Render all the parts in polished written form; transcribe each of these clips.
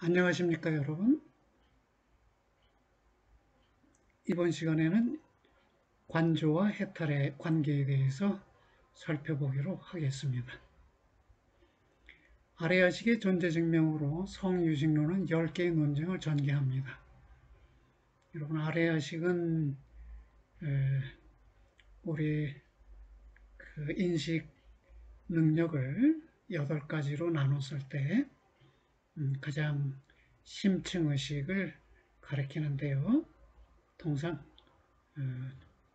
안녕하십니까 여러분. 이번 시간에는 관조와 해탈의 관계에 대해서 살펴보기로 하겠습니다. 아래아식의 존재증명으로 성유식론은 10개의 논증을 전개합니다. 여러분, 아래아식은 우리 그 인식 능력을 8가지로 나눴을 때 가장 심층의식을 가리키는데요. 통상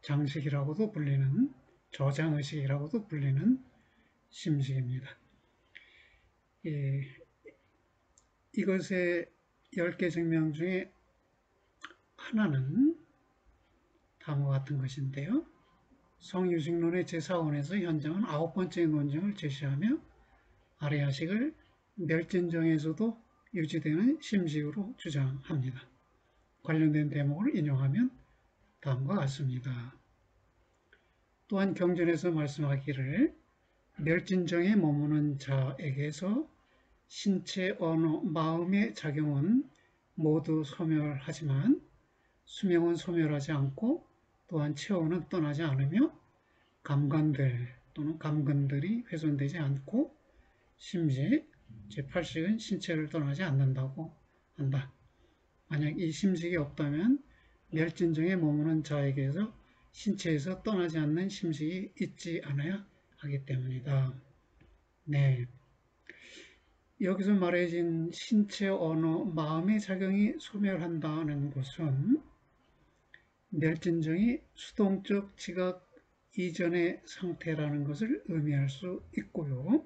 장식이라고도 불리는, 저장의식이라고도 불리는 심식입니다. 이것의 10개 증명 중에 하나는 다음과 같은 것인데요. 성유식론의 제4원에서 현장은 9번째 논증을 제시하며 아래아식을 멸진정에서도 유지되는 심식으로 주장합니다. 관련된 대목을 인용하면 다음과 같습니다. 또한 경전에서 말씀하기를 멸진정에 머무는 자에게서 신체, 언어, 마음의 작용은 모두 소멸하지만 수명은 소멸하지 않고 또한 체온은 떠나지 않으며 감관들 또는 감근들이 훼손되지 않고 심식, 제8식은 신체를 떠나지 않는다고 한다. 만약 이 심식이 없다면 멸진정에 머무는 자에게서 신체에서 떠나지 않는 심식이 있지 않아야 하기 때문이다. 네. 여기서 말해진 신체, 언어, 마음의 작용이 소멸한다는 것은 멸진정이 수동적 지각 이전의 상태라는 것을 의미할 수 있고요.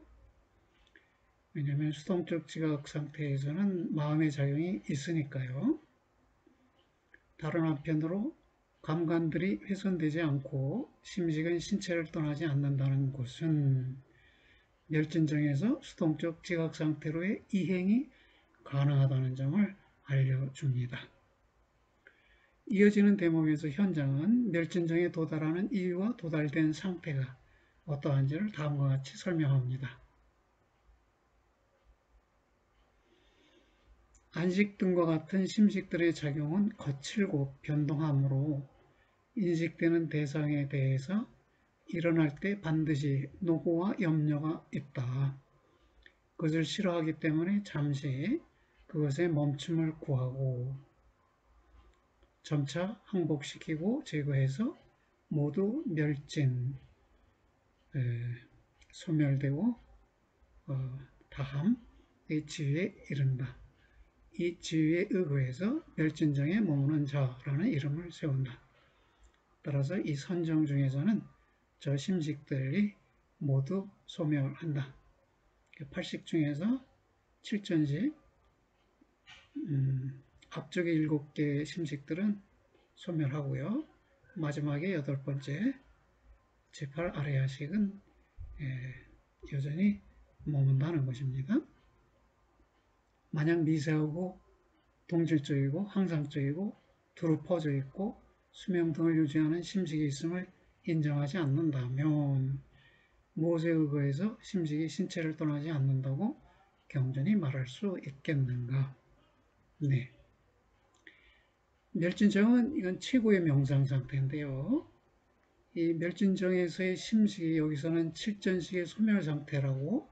왜냐하면 수동적 지각 상태에서는 마음의 작용이 있으니까요. 다른 한편으로 감관들이 훼손되지 않고 심식은 신체를 떠나지 않는다는 것은 멸진정에서 수동적 지각 상태로의 이행이 가능하다는 점을 알려줍니다. 이어지는 대목에서 현장은 멸진정에 도달하는 이유와 도달된 상태가 어떠한지를 다음과 같이 설명합니다. 안식 등과 같은 심식들의 작용은 거칠고 변동하므로 인식되는 대상에 대해서 일어날 때 반드시 노고와 염려가 있다. 그것을 싫어하기 때문에 잠시 그것의 멈춤을 구하고 점차 항복시키고 제거해서 모두 멸진, 소멸되고 다함의 지위에 이른다. 이 지위에 의거해서 멸진정에 머무는 자라는 이름을 세운다. 따라서 이 선정 중에서는 저 심식들이 모두 소멸한다. 8식 중에서 7전식 앞쪽에 7개의 심식들은 소멸하고요. 마지막에 8번째 제8 아래아식은 여전히 머문다는 것입니다. 만약 미세하고 동질적이고 항상적이고 두루 퍼져 있고 수명 등을 유지하는 심식이 있음을 인정하지 않는다면 무엇에 의거해서 심식이 신체를 떠나지 않는다고 경전이 말할 수 있겠는가? 네. 멸진정은 이건 최고의 명상 상태인데요. 이 멸진정에서의 심식이 여기서는 7전식의 소멸 상태라고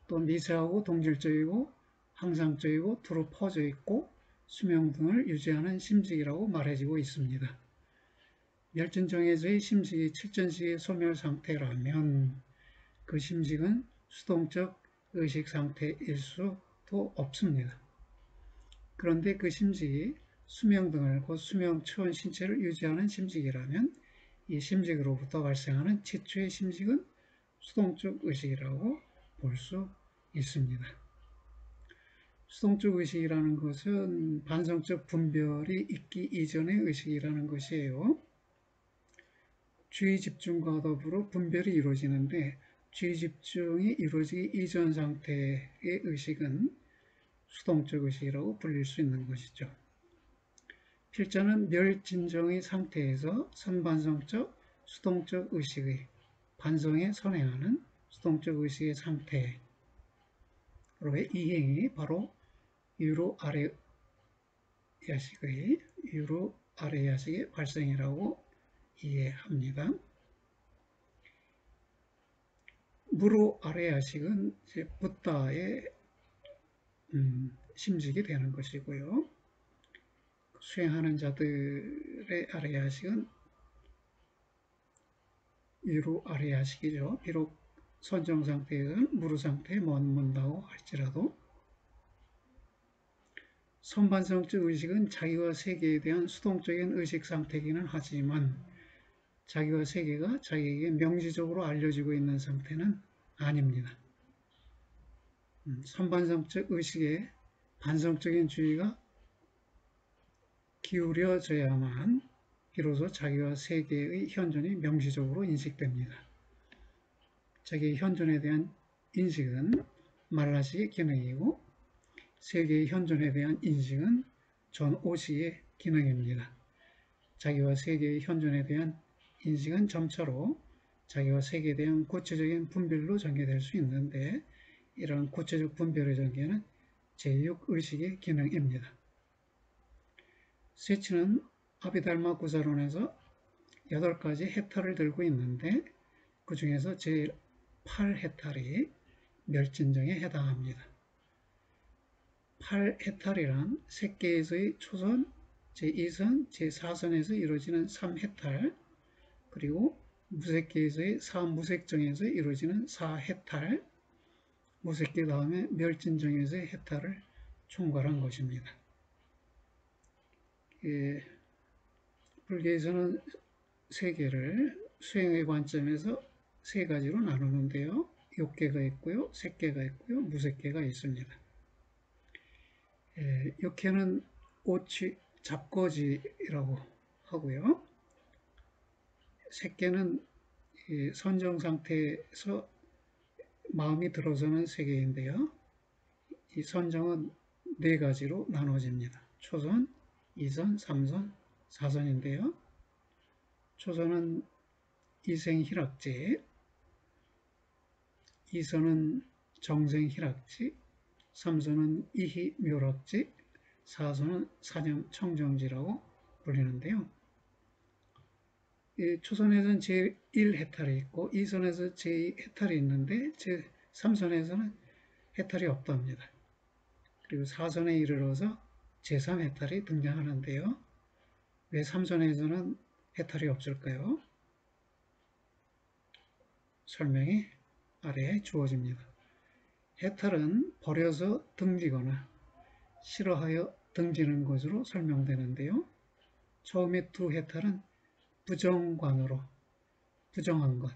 또 미세하고 동질적이고 항상적이고 두루 퍼져 있고 수명 등을 유지하는 심식이라고 말해지고 있습니다. 멸진정에서의 심식이 7전식의 소멸 상태라면 그 심식은 수동적 의식 상태일 수도 없습니다. 그런데 그 심식이 수명 등을 곧 수명, 체온, 신체를 유지하는 심식이라면 이 심식으로부터 발생하는 최초의 심식은 수동적 의식이라고 볼 수 있습니다. 수동적 의식이라는 것은 반성적 분별이 있기 이전의 의식이라는 것이에요. 주의 집중과 더불어 분별이 이루어지는데 주의 집중이 이루어지기 이전 상태의 의식은 수동적 의식이라고 불릴 수 있는 것이죠. 필자는 멸진정의 상태에서 선반성적 수동적 의식의 반성에 선행하는 수동적 의식의 상태로의 이행이 바로 유로 아래 야식의 유로 아래 야식의 발생이라고 이해합니다. 무로 아래 야식은 이제 붓다의 심식이 되는 것이고요. 수행하는 자들의 아래 야식은 유로 아래 야식이죠. 비록 선정 상태에서는 무로 상태에 머문다고 할지라도 선반성적 의식은 자기와 세계에 대한 수동적인 의식 상태이기는 하지만 자기와 세계가 자기에게 명시적으로 알려지고 있는 상태는 아닙니다. 선반성적 의식에 반성적인 주의가 기울여져야만 비로소 자기와 세계의 현존이 명시적으로 인식됩니다. 자기의 현존에 대한 인식은 말라식의 기능이고 세계의 현존에 대한 인식은 전오식의 기능입니다. 자기와 세계의 현존에 대한 인식은 점차로 자기와 세계에 대한 구체적인 분별로 전개될 수 있는데 이런 구체적 분별의 전개는 제6의식의 기능입니다. 세치는 아비달마 구사론에서 8가지 해탈을 들고 있는데 그 중에서 제8해탈이 멸진정에 해당합니다. 8해탈이란 색계에서의 초선, 제2선, 제4선에서 이루어지는 3해탈, 그리고 무색계에서의 4무색정에서 이루어지는 4해탈, 무색계 다음에 멸진정에서의 해탈을 총괄한 것입니다. 불교에서는 세계를 수행의 관점에서 3가지로 나누는데요. 욕계가 있고요, 색계가 있고요, 무색계가 있습니다. 욕계는 오치, 잡거지라고 하고요. 색계는 선정 상태에서 마음이 들어서는 세계인데요. 이 선정은 4가지로 나눠집니다. 초선, 2선, 3선, 4선인데요. 초선은 이생희락지, 2선은 정생희락지, 3선은 이희묘락지, 4선은 사념청정지라고 불리는데요. 초선에서는 제1해탈이 있고 2선에서 제2해탈이 있는데 제3선에서는 해탈이 없답니다. 그리고 4선에 이르러서 제3해탈이 등장하는데요. 왜 3선에서는 해탈이 없을까요? 설명이 아래에 주어집니다. 해탈은 버려서 등지거나 싫어하여 등지는 것으로 설명되는데요. 처음에 2해탈은 부정관으로 부정한 것,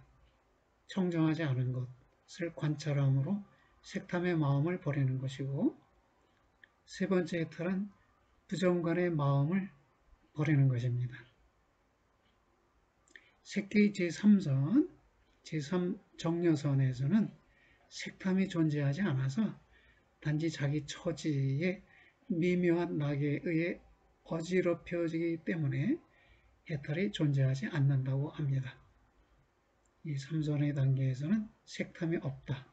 청정하지 않은 것을 관찰함으로 색탐의 마음을 버리는 것이고 3번째 해탈은 부정관의 마음을 버리는 것입니다. 색계의 제3선, 제3정려선에서는 색탐이 존재하지 않아서 단지 자기 처지의 미묘한 낙에 의해 어지럽혀지기 때문에 해탈이 존재하지 않는다고 합니다. 이 3선의 단계에서는 색탐이 없다.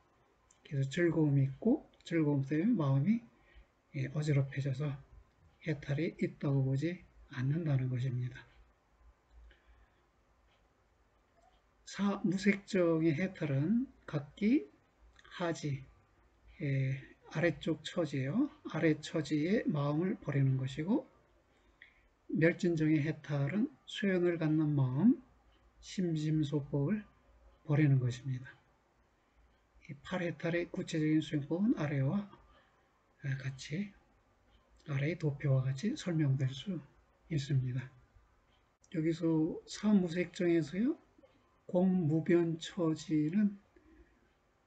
그래서 즐거움이 있고 즐거움 때문에 마음이 어지럽혀져서 해탈이 있다고 보지 않는다는 것입니다. 사무색정의 해탈은 각기 하지, 아래쪽 처지예요. 아래 처지의 마음을 버리는 것이고 멸진정의 해탈은 소연을 갖는 마음, 심심소법을 버리는 것입니다. 이 8해탈의 구체적인 수행법은 아래와 같이 아래의 도표와 같이 설명될 수 있습니다. 여기서 사무색정에서요. 공무변처지는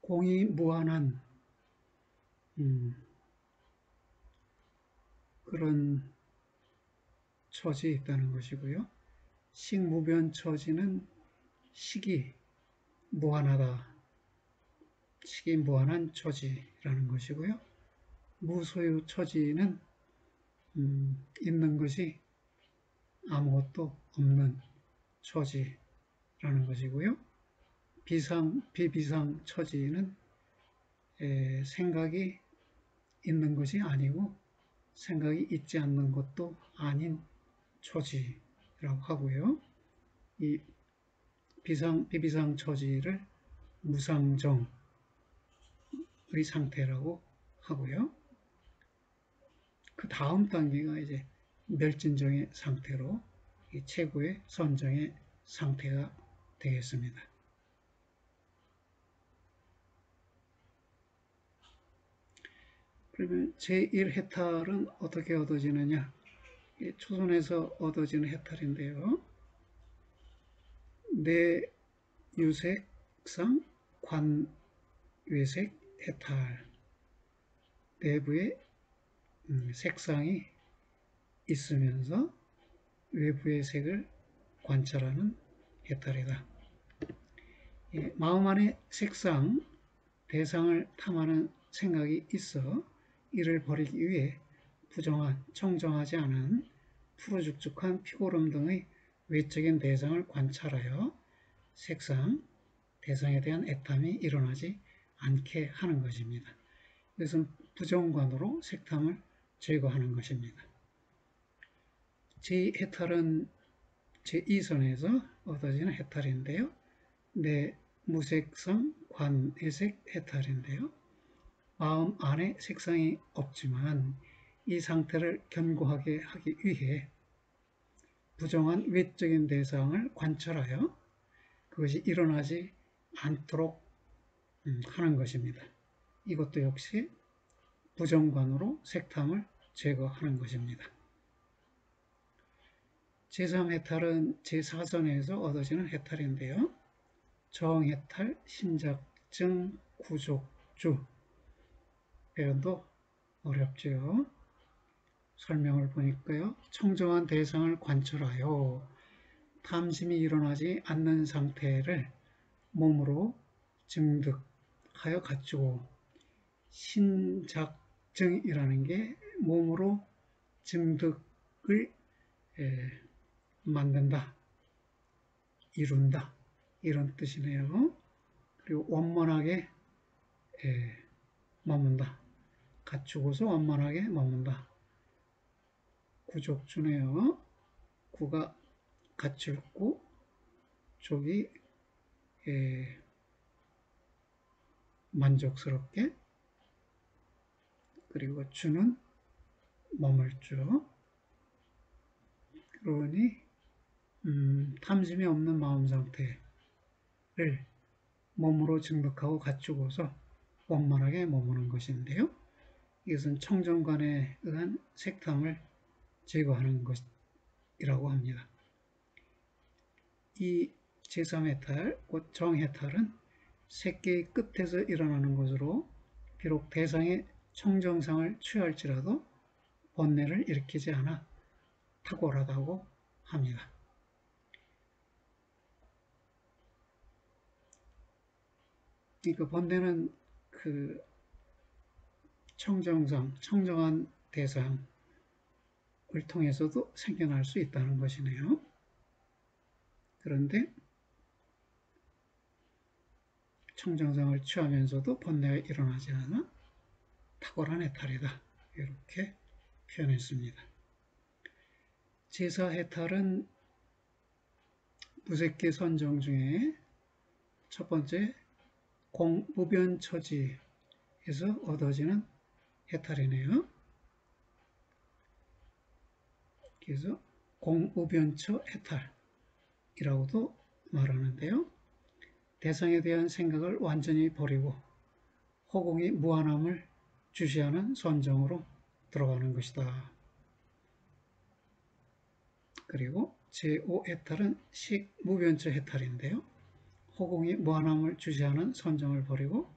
공이 무한한 그런 처지에 있다는 것이고요. 식무변처지는 식이 무한하다. 식이 무한한 처지라는 것이고요. 무소유 처지는 있는 것이 아무것도 없는 처지라는 것이고요. 비비상 처지는 생각이 있는 것이 아니고 생각이 있지 않는 것도 아닌 처지라고 하고요. 이 비비상 처지를 무상정의 상태라고 하고요. 그 다음 단계가 이제 멸진정의 상태로 이 최고의 선정의 상태가 되겠습니다. 그러면 제1해탈은 어떻게 얻어지느냐? 초선에서 얻어지는 해탈인데요. 내유색상 관외색 해탈, 내부에 색상이 있으면서 외부의 색을 관찰하는 해탈이다. 마음 안에 색상, 대상을 탐하는 생각이 있어 이를 버리기 위해 부정한, 청정하지 않은 푸르죽죽한 피고름 등의 외적인 대상을 관찰하여 색상, 대상에 대한 애탐이 일어나지 않게 하는 것입니다. 이것은 부정관으로 색탐을 제거하는 것입니다. 제2해탈은 제2선에서 얻어지는 해탈인데요. 무색상 관외색 해탈인데요. 마음 안에 색상이 없지만 이 상태를 견고하게 하기 위해 부정한 외적인 대상을 관찰하여 그것이 일어나지 않도록 하는 것입니다. 이것도 역시 부정관으로 색탐을 제거하는 것입니다. 제3해탈은 제4선에서 얻어지는 해탈인데요. 정해탈, 신작증, 구족주. 표현도 어렵죠. 설명을 보니까요. 청정한 대상을 관찰하여 탐심이 일어나지 않는 상태를 몸으로 증득하여 갖추고, 신작증이라는 게 몸으로 증득을 만든다, 이룬다, 이런 뜻이네요. 그리고 원만하게 머문다, 갖추고서 원만하게 머문다. 구족주네요. 구가 갖추고 족이 만족스럽게, 그리고 주는 머물주. 그러니 탐심이 없는 마음 상태를 몸으로 증득하고 갖추고서 원만하게 머무는 것인데요. 이것은 청정관에 의한 색탐을 제거하는 것이라고 합니다. 이 제3해탈, 곧 정해탈은 색계의 끝에서 일어나는 것으로 비록 대상의 청정상을 취할지라도 번뇌를 일으키지 않아 탁월하다고 합니다. 그 번뇌는 그 청정상, 청정한 대상을 통해서도 생겨날 수 있다는 것이네요. 그런데 청정상을 취하면서도 번뇌가 일어나지 않아 탁월한 해탈이다. 이렇게 표현했습니다. 제4해탈은 무색계 선정 중에 첫 번째 공무변처지에서 얻어지는 해탈이네요. 그래서 공무변처 해탈이라고도 말하는데요. 대상에 대한 생각을 완전히 버리고 허공이 무한함을 주시하는 선정으로 들어가는 것이다. 그리고 제5해탈은 식무변처 해탈인데요. 허공이 무한함을 주시하는 선정을 버리고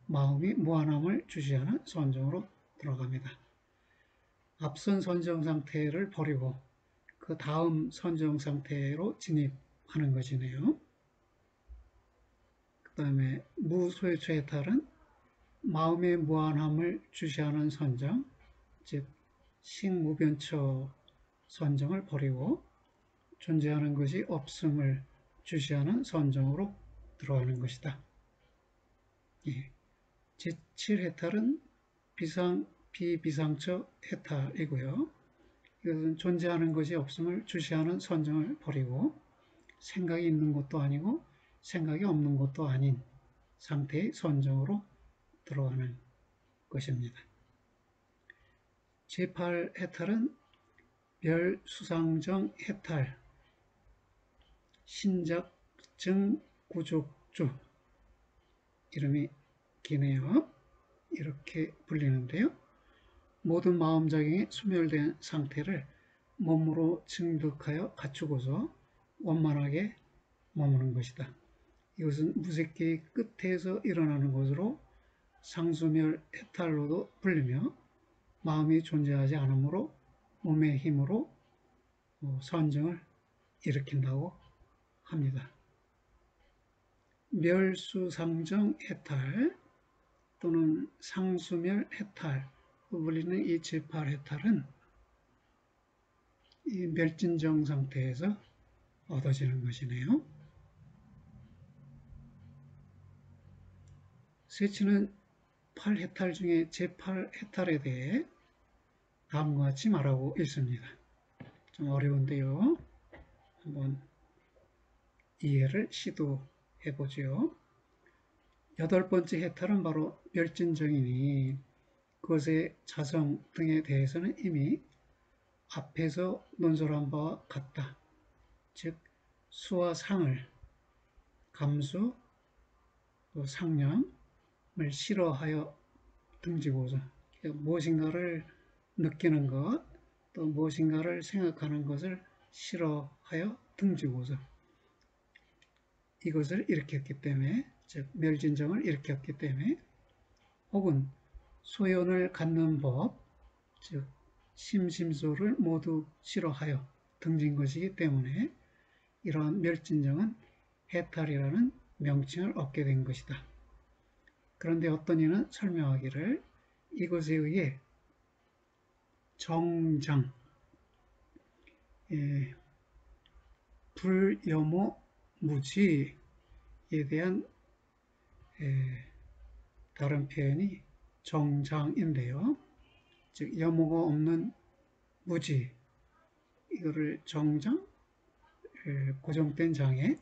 마음이 무한함을 주시하는 선정으로 들어갑니다. 앞선 선정 상태를 버리고 그 다음 선정 상태로 진입하는 것이네요. 그 다음에 무소유처 해탈은 마음의 무한함을 주시하는 선정, 즉 식무변처 선정을 버리고 존재하는 것이 없음을 주시하는 선정으로 들어가는 것이다. 제7해탈은 비비상처 해탈이고요. 이것은 존재하는 것이 없음을 주시하는 선정을 버리고 생각이 있는 것도 아니고 생각이 없는 것도 아닌 상태의 선정으로 들어가는 것입니다. 제8해탈은 멸수상정 해탈, 신작증 구족주, 이름이 기네요. 이렇게 불리는데요. 모든 마음작용이 소멸된 상태를 몸으로 증득하여 갖추고서 원만하게 머무는 것이다. 이것은 무색계의 끝에서 일어나는 것으로 상수멸 해탈로도 불리며 마음이 존재하지 않으므로 몸의 힘으로 선정을 일으킨다고 합니다. 멸수상정 해탈 또는 상수멸 해탈 불리는 이 제8해탈은 이 멸진정 상태에서 얻어지는 것이네요. 세치는 8해탈 중에 제8해탈에 대해 다음과 같이 말하고 있습니다. 좀 어려운데요. 한번 이해를 시도해 보죠. 8번째 해탈은 바로 멸진정이니 그것의 자성 등에 대해서는 이미 앞에서 논설한 바와 같다. 즉 수와 상을, 감수, 또 상념을 싫어하여 등지고서 무엇인가를 느끼는 것, 또 무엇인가를 생각하는 것을 싫어하여 등지고서 이것을 일으켰기 때문에, 즉 멸진정을 일으켰기 때문에, 혹은 소연을 갖는 법, 즉 심심소를 모두 싫어하여 등진 것이기 때문에 이러한 멸진정은 해탈이라는 명칭을 얻게 된 것이다. 그런데 어떤 이는 설명하기를 이것에 의해 정장, 불여모 무지에 대한 다른 표현이 정장인데요. 즉 여모가 없는 무지, 이거를 정장, 고정된 장애라고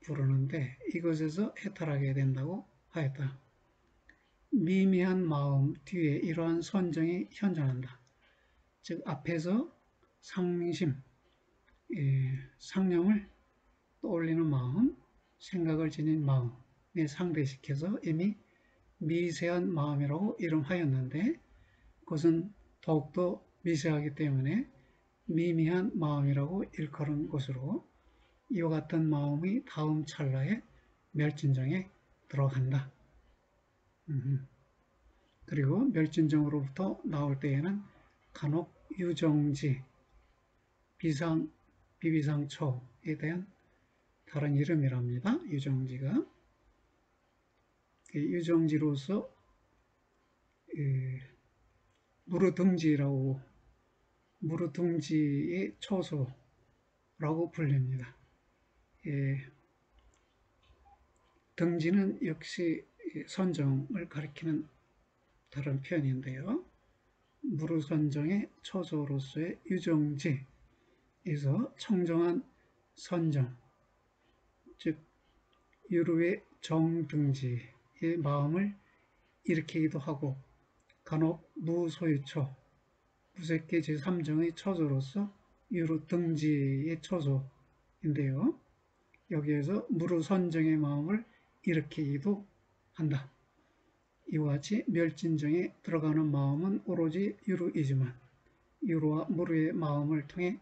부르는데 이것에서 해탈하게 된다고 하였다. 미미한 마음 뒤에 이러한 선정이 현존한다. 즉 앞에서 상심, 상념을 떠올리는 마음, 생각을 지닌 마음에 상대시켜서 이미 미세한 마음이라고 이름하였는데 그것은 더욱더 미세하기 때문에 미미한 마음이라고 일컬은 것으로 이와 같은 마음이 다음 찰나에 멸진정에 들어간다. 그리고 멸진정으로부터 나올 때에는 간혹 유정지, 비비상초에 대한 다른 이름이랍니다. 유정지가. 유정지로서 무르등지의 초소라고 불립니다. 등지는 역시 선정을 가리키는 다른 표현인데요. 무르선정의 초소로서의 유정지에서 청정한 선정, 즉 유루의 정등지의 마음을 일으키기도 하고 간혹 무소유초, 무색계 제3정의 처소로서 유루등지의 처소인데요. 여기에서 무르선정의 마음을 일으키기도 한다. 이와 같이 멸진정에 들어가는 마음은 오로지 유루이지만 유루와 무루의 마음을 통해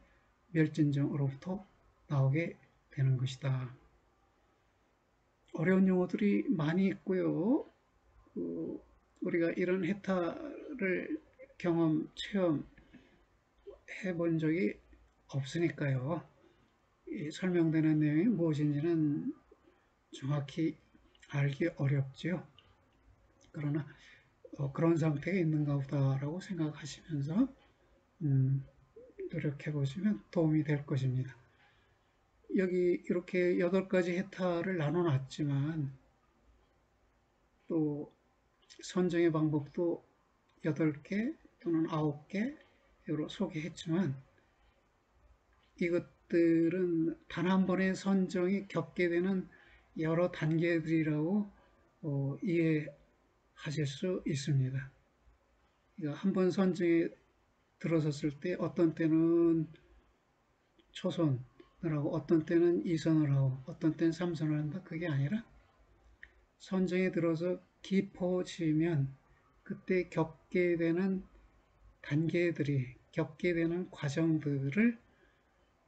멸진정으로부터 나오게 되는 것이다. 어려운 용어들이 많이 있고요. 우리가 이런 해탈을 체험해 본 적이 없으니까요. 설명되는 내용이 무엇인지는 정확히 알기 어렵지요. 그러나 그런 상태가 있는가 보다라고 생각하시면서 노력해 보시면 도움이 될 것입니다. 여기 이렇게 8가지 해탈을 나눠놨지만 또 선정의 방법도 8개 또는 9개로 소개했지만 이것들은 단 한 번의 선정이 겪게 되는 여러 단계들이라고 이해하실 수 있습니다. 한 번 선정에 들어섰을 때 어떤 때는 초선을 하고 어떤 때는 2선을 하고 어떤 때는 3선을 한다. 그게 아니라 선정에 들어서 깊어지면 그때 겪게 되는 단계들이 겪게 되는 과정들을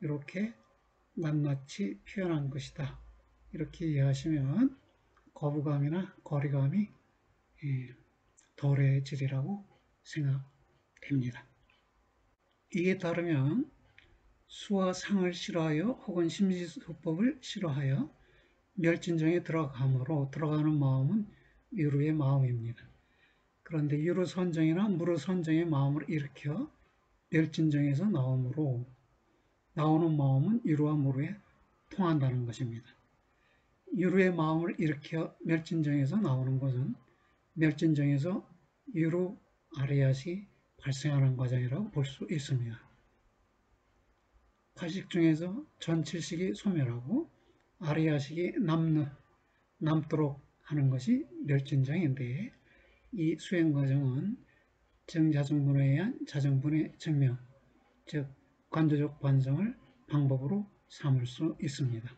이렇게 낱낱이 표현한 것이다. 이렇게 이해하시면 거부감이나 거리감이 덜해지리라고 생각됩니다. 이에 따르면 수와 상을 싫어하여 혹은 심시수법을 싫어하여 멸진정에 들어가는 마음은 유루의 마음입니다. 그런데 유루선정이나 무루선정의 마음을 일으켜 멸진정에서 나오는 마음은 유루와 무루에 통한다는 것입니다. 유루의 마음을 일으켜 멸진정에서 나오는 것은 멸진정에서 유루 아리야식이 발생하는 과정이라고 볼 수 있습니다. 8식 중에서 전7식이 소멸하고 아리야식이 남도록 하는 것이 멸진정인데 이 수행 과정은 정자정분에 의한 자정분의 증명, 즉 관조적 반성을 방법으로 삼을 수 있습니다.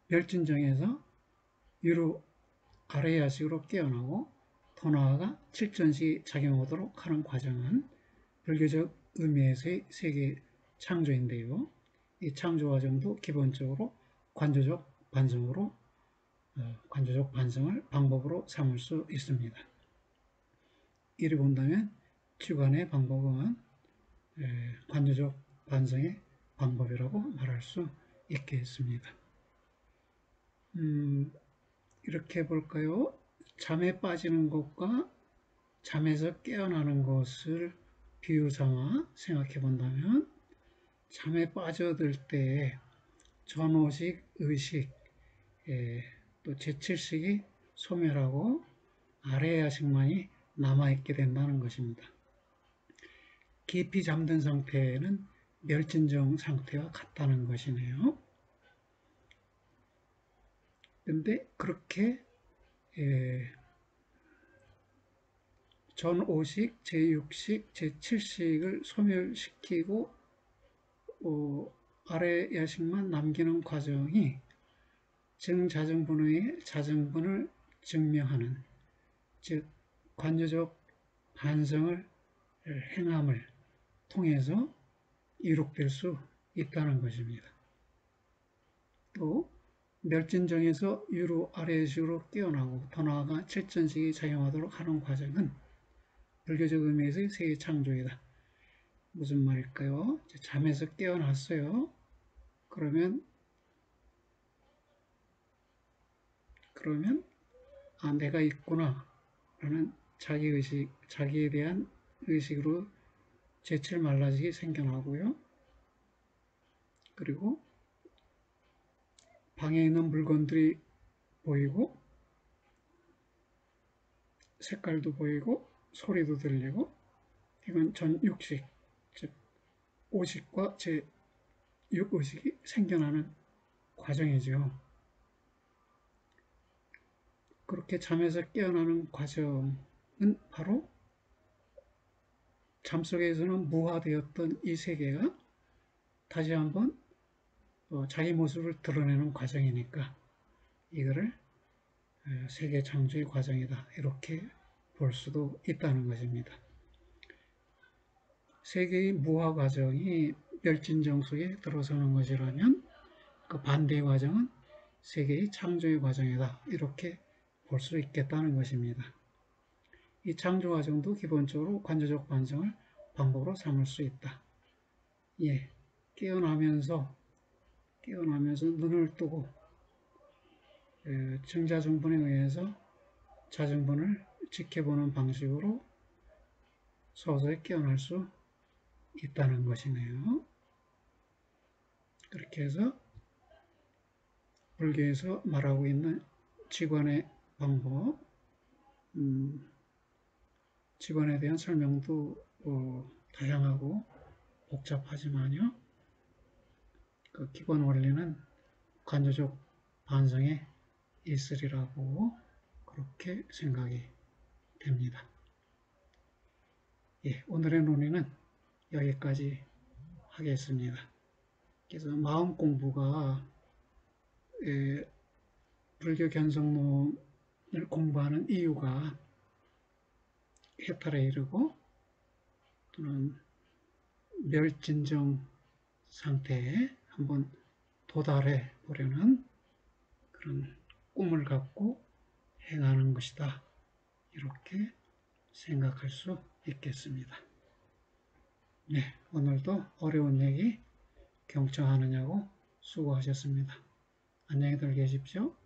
멸진정에서 유루 아레야식으로 깨어나고 더 나아가 칠전식이 작용하도록 하는 과정은 불교적 의미에서의 세계 창조인데요. 이 창조 과정도 기본적으로 관조적 반성을 방법으로 삼을 수 있습니다. 이를 본다면 주관의 방법은 관조적 반성의 방법이라고 말할 수 있겠습니다. 이렇게 볼까요? 잠에 빠지는 것과 잠에서 깨어나는 것을 비유 삼아 생각해 본다면 잠에 빠져들 때 전오식, 의식, 또 제7식이 소멸하고 아래야식만이 남아있게 된다는 것입니다. 깊이 잠든 상태는 멸진정 상태와 같다는 것이네요. 그런데 그렇게 전5식, 제6식, 제7식을 소멸시키고 아래 야식만 남기는 과정이 정자정분의 자정분을 증명하는, 즉 관조적 반성을 행함을 통해서 이룩될 수 있다는 것입니다. 또 멸진정에서 유루 아래식으로 깨어나고 더 나아가 칠전식이 작용하도록 하는 과정은 불교적 의미에서의 세계 창조이다. 무슨 말일까요? 잠에서 깨어났어요. 그러면 내가 있구나 라는 자기의식, 자기에 대한 의식으로 제칠 말라짐이 생겨나고요. 그리고 방에 있는 물건들이 보이고 색깔도 보이고 소리도 들리고 이건 전6식, 즉 5식과 제6의식이 생겨나는 과정이죠. 그렇게 잠에서 깨어나는 과정은 바로 잠속에서는 무화되었던 이 세계가 다시 한번 자기 모습을 드러내는 과정이니까 이거를 세계 창조의 과정이다. 이렇게 볼 수도 있다는 것입니다. 세계의 무화 과정이 멸진정 속에 들어서는 것이라면 그 반대의 과정은 세계의 창조의 과정이다. 이렇게 볼 수 있겠다는 것입니다. 이 창조 과정도 기본적으로 관조적 반성을 방법으로 삼을 수 있다. 깨어나면서 눈을 뜨고 정자정분에 의해서 자정분을 지켜보는 방식으로 서서히 깨어날 수 있다는 것이네요. 그렇게 해서 불교에서 말하고 있는 지관의 방법, 직원에 대한 설명도 다양하고 복잡하지만요. 그 기본 원리는 관조적 반성에 있으리라고 그렇게 생각이 됩니다. 예, 오늘의 논의는 여기까지 하겠습니다. 그래서 마음 공부가 불교 견성론을 공부하는 이유가 해탈에 이르고 또는 멸진정 상태에 한번 도달해 보려는 그런 꿈을 갖고 행하는 것이다. 이렇게 생각할 수 있겠습니다. 네, 오늘도 어려운 얘기 경청하느냐고 수고하셨습니다. 안녕히들 계십시오.